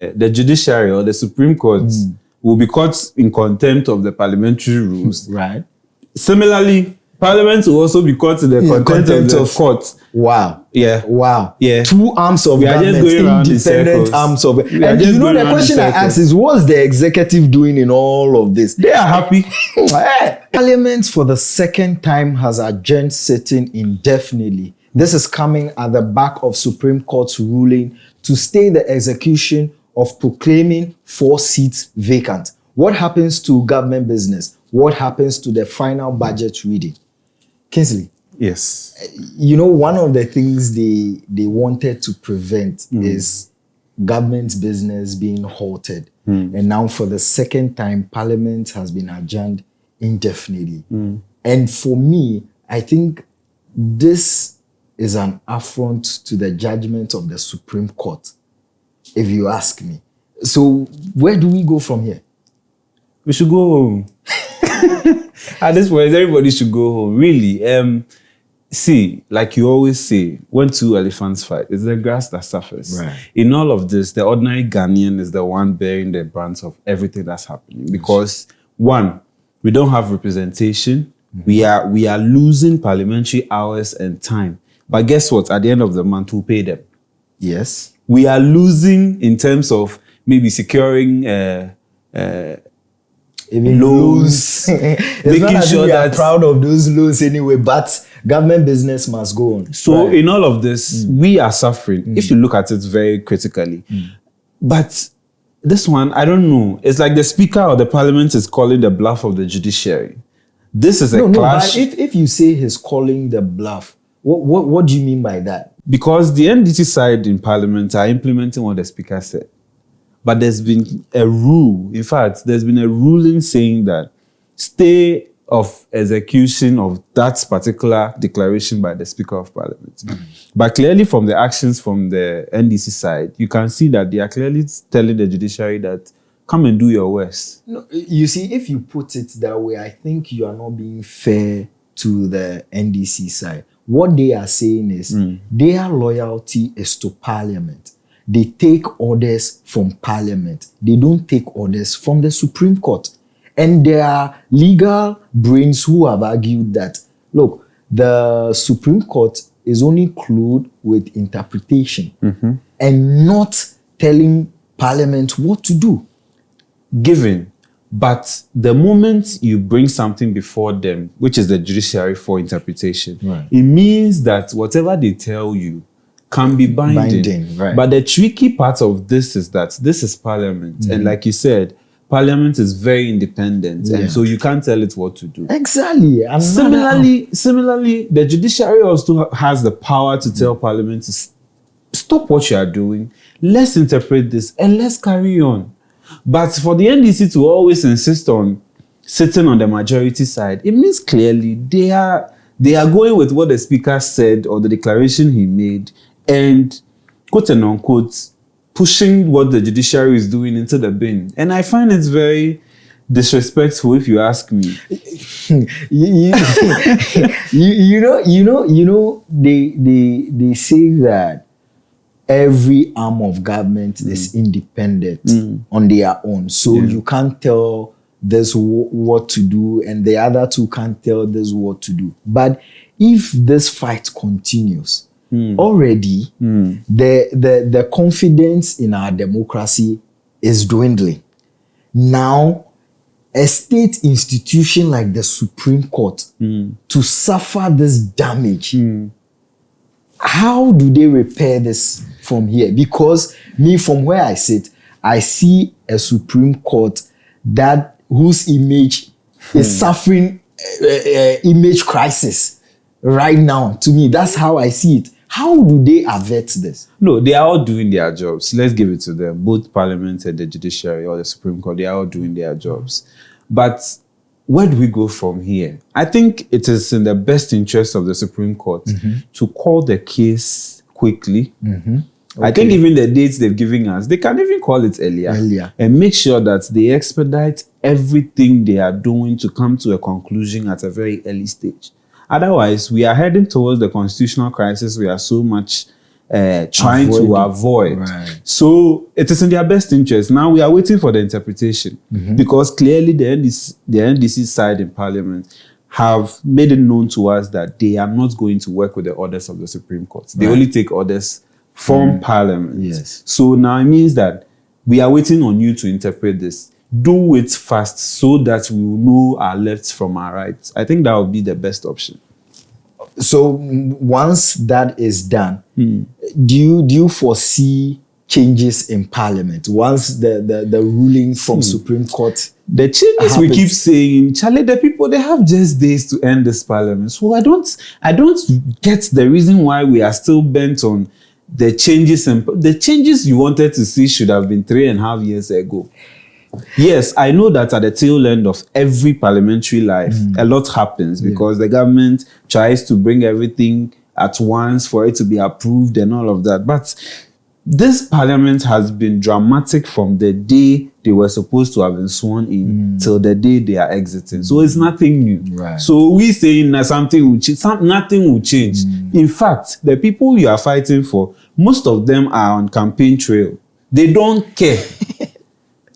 the judiciary or the Supreme Court will be caught in contempt of the parliamentary rules. Right. Similarly, Parliament will also be caught in the contempt of the court. Wow. Yeah. Wow. Yeah. Two arms of We are just government, going around in independent circles. arms of. We are And just you know going the around in question I circles. ask is, what's the executive doing in all of this? They are happy. Parliament for the second time has adjourned sitting indefinitely. This is coming at the back of Supreme Court's ruling to stay the execution of proclaiming 4 seats vacant. What happens to government business? What happens to the final budget reading? Kingsley. Yes. You know, one of the things they wanted to prevent is government business being halted. And now for the second time, Parliament has been adjourned indefinitely. And for me, I think this is an affront to the judgment of the Supreme Court, if you ask me. So where do we go from here? We should go home. At this point, everybody should go home. Really. See, like you always say, when 2 elephants fight, it's the grass that suffers. Right. In all of this, the ordinary Ghanaian is the one bearing the brunt of everything that's happening. Because, one, we don't have representation. We are losing parliamentary hours and time. But guess what? At the end of the month, we'll pay them. Yes. We are losing in terms of maybe securing Even loans, it's making not as sure if we are that- proud of those loans anyway, but government business must go on. So Right. in all of this, we are suffering, if you look at it very critically. But this one, I don't know. It's like the Speaker of the Parliament is calling the bluff of the judiciary. This is a No, clash. but if you say he's calling the bluff, what do you mean by that? Because the NDC side in Parliament are implementing what the Speaker said. But there's been a rule, in fact, there's been a ruling saying that stay of execution of that particular declaration by the Speaker of Parliament. But clearly from the actions from the NDC side, you can see that they are clearly telling the judiciary that come and do your worst. No, you see, if you put it that way, I think you are not being fair to the NDC side. What they are saying is their loyalty is to Parliament. They take orders from Parliament. They don't take orders from the Supreme Court. And there are legal brains who have argued that, look, the Supreme Court is only clued with interpretation and not telling Parliament what to do. Given. But the moment you bring something before them, which is the judiciary for interpretation, Right. it means that whatever they tell you can be binding. Right. But the tricky part of this is that this is Parliament. And like you said, Parliament is very independent. Yeah. And so you can't tell it what to do. Exactly. Similarly, the judiciary also has the power to tell Parliament to stop what you are doing. Let's interpret this and let's carry on. But for the NDC to always insist on sitting on the majority side, it means clearly they are going with what the Speaker said or the declaration he made and, quote and unquote, pushing what the judiciary is doing into the bin. And I find it very disrespectful, if you ask me. They say that every arm of government is independent on their own. So you can't tell this what to do and the other two can't tell this what to do. But if this fight continues, already the confidence in our democracy is dwindling. Now, a state institution like the Supreme Court to suffer this damage, how do they repair this from here? Because me, from where I sit, I see a Supreme Court whose image is suffering image crisis right now. To me, that's how I see it. How do they avert this? No, they are all doing their jobs. Let's give it to them. Both Parliament and the judiciary or the Supreme Court, they are all doing their jobs. But where do we go from here? I think it is in the best interest of the Supreme Court to call the case quickly. I think even the dates they've given us, they can even call it earlier. And make sure that they expedite everything they are doing to come to a conclusion at a very early stage. Otherwise, we are heading towards the constitutional crisis we are so much trying to avoid. Right. So it is in their best interest. Now we are waiting for the interpretation because clearly the NDC side in Parliament have made it known to us that they are not going to work with the orders of the Supreme Court. They only take orders from Parliament. Yes. So now it means that we are waiting on you to interpret this. Do it fast so that we will know our left from our right. I think that would be the best option. So once that is done, do you foresee changes in Parliament once the ruling from Supreme Court? The changes happens. We keep saying, Charlie, the people, they have just days to end this Parliament. So I don't get the reason why we are still bent on the changes. The changes you wanted to see should have been 3.5 years ago. Yes, I know that at the tail end of every parliamentary life, a lot happens because the government tries to bring everything at once for it to be approved and all of that. But this Parliament has been dramatic from the day they were supposed to have been sworn in till the day they are exiting. So it's nothing new. Right. So we saying that something will change. Nothing will change. In fact, the people you are fighting for, most of them are on campaign trail. They don't care.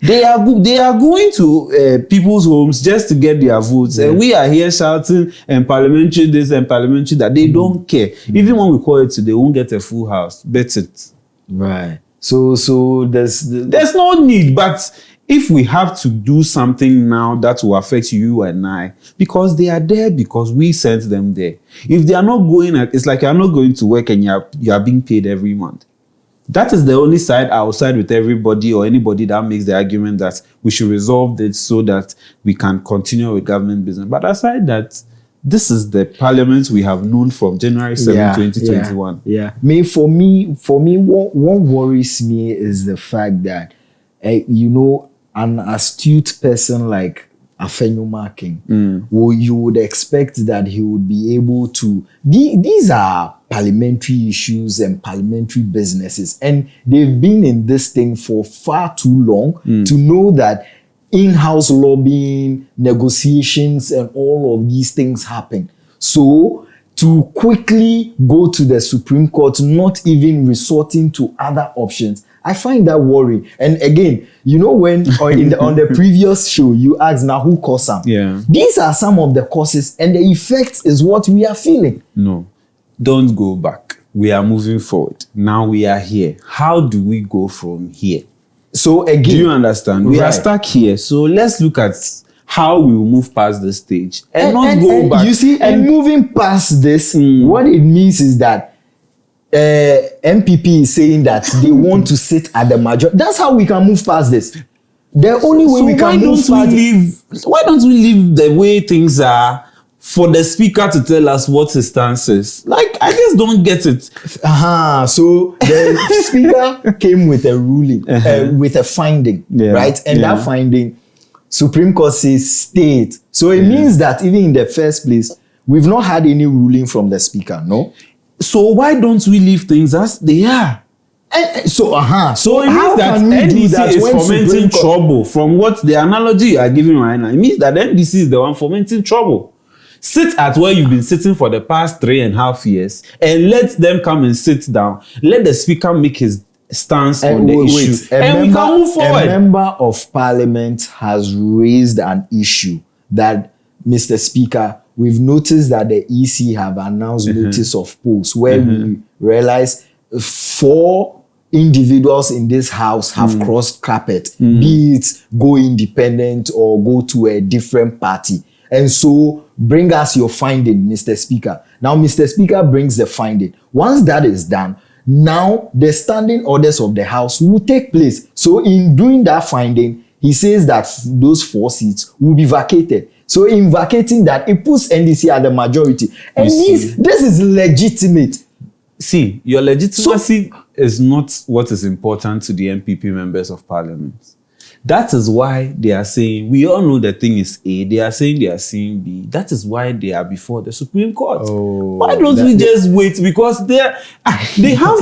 They are going to people's homes just to get their votes. And we are here shouting and parliamentary this and parliamentary that. They don't care. Even when we call it today, they won't get a full house. Bet it. Right. So there's no need. But if we have to do something now that will affect you and I, because they are there because we sent them there. If they are not going, it's like you're not going to work and you are being paid every month. That is the only side outside with everybody or anybody that makes the argument that we should resolve this so that we can continue with government business. But aside that, this is the Parliament we have known from January 7, 2021. Yeah. For me, what worries me is the fact that, an astute person like Afenyo King, you would expect that he would be able to. These are parliamentary issues and parliamentary businesses, and they've been in this thing for far too long to know that in-house lobbying, negotiations, and all of these things happen. So to quickly go to the Supreme Court, not even resorting to other options, I find that worrying. And again, when on the previous show, you asked, now who caused some? Yeah. These are some of the causes, and the effects is what we are feeling. No, don't go back. We are moving forward. Now we are here. How do we go from here? So again, do you understand? We are stuck here. So let's look at how we will move past this stage and not go back. You see, and moving past this, what it means is that NPP is saying that they want to sit at the majority. That's how we can move past this. The only way we can move past. Why don't we leave the way things are for the speaker to tell us what his stance is? Like, I just don't get it. So the speaker came with a ruling, with a finding, right? And that finding, Supreme Court says state. So it means that even in the first place, we've not had any ruling from the speaker, no? So why don't we leave things as they are? So it means that NDC is fomenting trouble. From what the analogy you are giving right now, it means that NDC is the one fomenting trouble. Sit at where you've been sitting for the past 3.5 years and let them come and sit down. Let the speaker make his stance on the issue. And we can move forward. A member of Parliament has raised an issue that, Mr. Speaker, we've noticed that the EC have announced notice of post where we realize 4 individuals in this house have crossed carpet, be it go independent or go to a different party. And so bring us your finding, Mr. Speaker. Now, Mr. Speaker brings the finding. Once that is done, now the standing orders of the House will take place. So in doing that finding, he says that those 4 seats will be vacated. So in vacating that, it puts NDC at the majority. And this is legitimate. See, your legitimacy is not what is important to the NPP members of Parliament. That is why they are saying, we all know the thing is A, they are saying they are saying B. That is why they are before the Supreme Court. Why don't we just wait? Because they have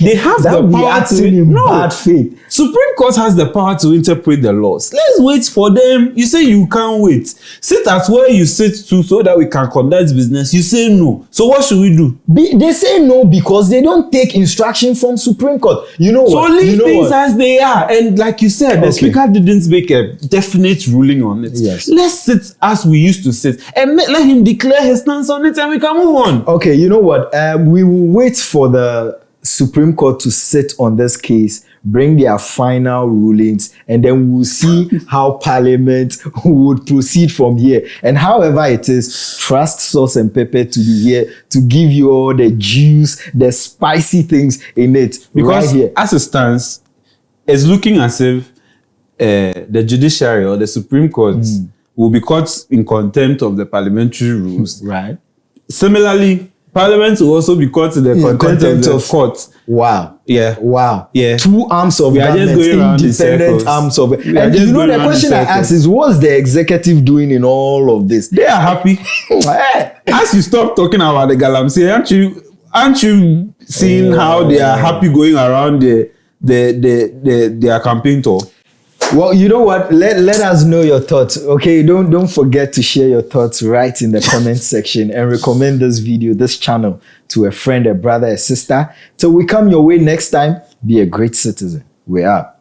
They have that the we power acting to in bad faith. Supreme Court has the power to interpret the laws. Let's wait for them. You say you can't wait. Sit at where you sit to so that we can conduct business. You say no. So what should we do? They say no because they don't take instruction from Supreme Court. You know So what? leave things as they are. And like you said, the Speaker didn't make a definite ruling on it. Yes. Let's sit as we used to sit and let him declare his stance on it and we can move on. Okay, you know what? We will wait for the Supreme Court to sit on this case, bring their final rulings, and then we'll see how Parliament would proceed from here. And however it is, trust Sauce and Pepper to be here to give you all the juice, the spicy things in it. Because right here. as it stands, it's looking as if the judiciary or the Supreme Court will be caught in contempt of the parliamentary rules. Right. Similarly, Parliament will also be caught in the contempt of the court. Wow. Yeah. Wow. Yeah. Two arms of government, independent arms of... And you know the question I ask is, what's the executive doing in all of this? They are happy. As you stop talking about the Galamsey, aren't you seeing how they are happy going around their campaign tour? Well, you know what? Let us know your thoughts. Okay, don't forget to share your thoughts right in the comment section and recommend this video, this channel to a friend, a brother, a sister. Till we come your way next time, be a great citizen. We are.